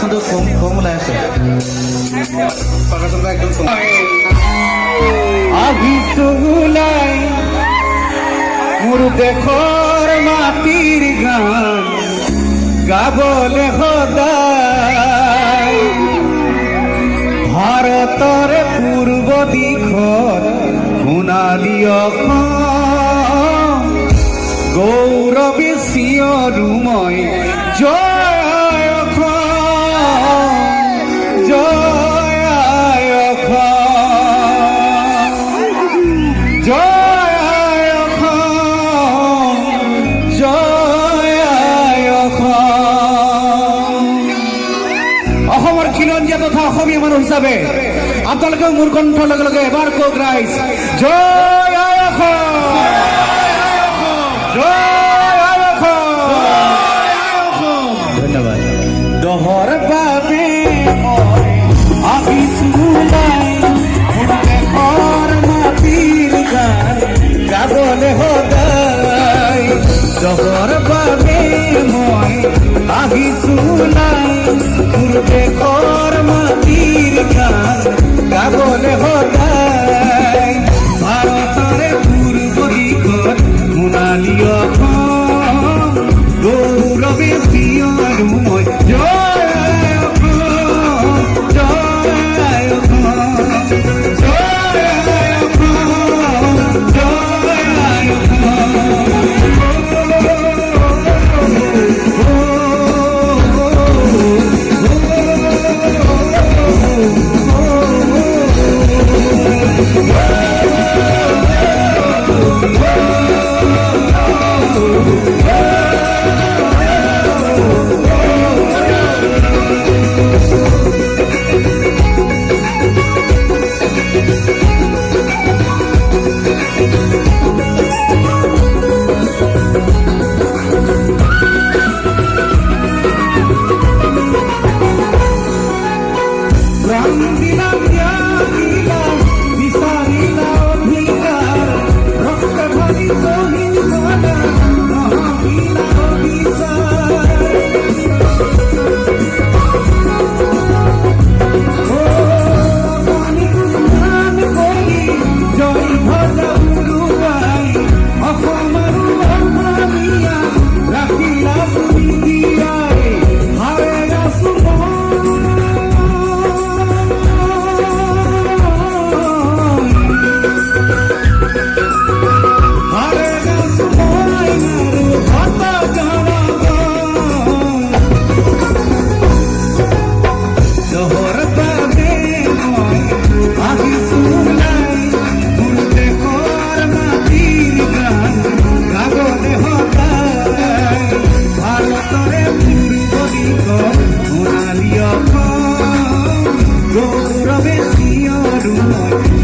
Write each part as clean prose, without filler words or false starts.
পাৰ্চেণ্টটো কম ওলাই আছে পাৰ্চেণ্টটো একদম কম আহিছো ওলাই মোৰ দেশৰ মাটিৰ গান গাবলে সদায় ভাৰতৰ পূৰ্ব দিশত সোণালী অসম গৌৰৱে চিঞৰো মই জয় অসম জয় অসম জয় অসম জয় অসম অসমৰ খিলঞ্জীয়া তথা অসমীয়া মানুহ হিচাপে আপোনালোকেও মোৰ কণ্ঠৰ লগে লগে এবাৰ কওক ৰাইজ জয় অসম ধন্যবাদ দহৰ বাবে মই আহিছো ওলাই মোৰ দেশৰ মাটিৰ গান গাবলে সদায় দহৰ বাবে মই আহিছো ওলাই মোৰ দেশৰ মাটিৰ গান গাবলে সদায় ভাৰতৰে পূৰ্ব দিশত সোণালী অসম গৌৰৱে চিঞৰো মই জয় অসম জয় অসম জয় অসম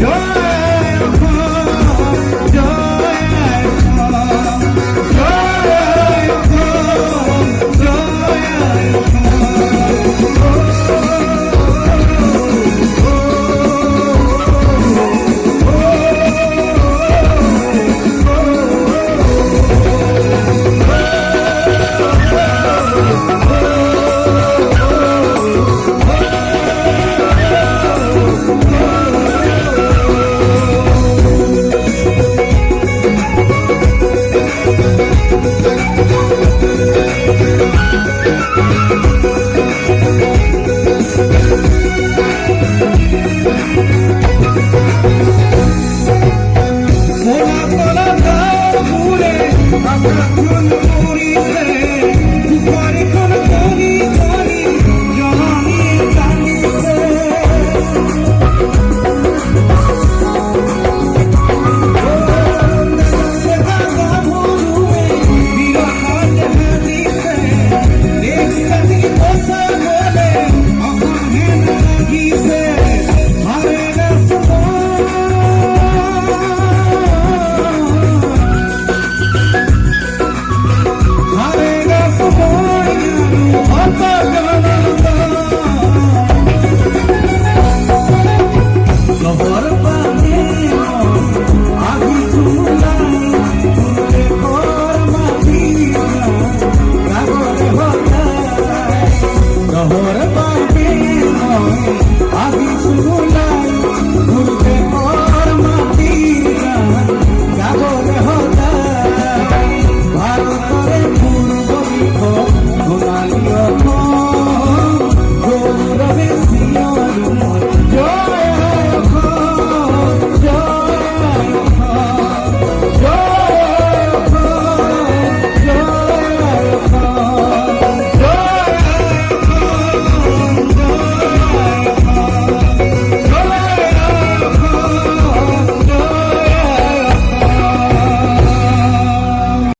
জয় Mola mola da mure,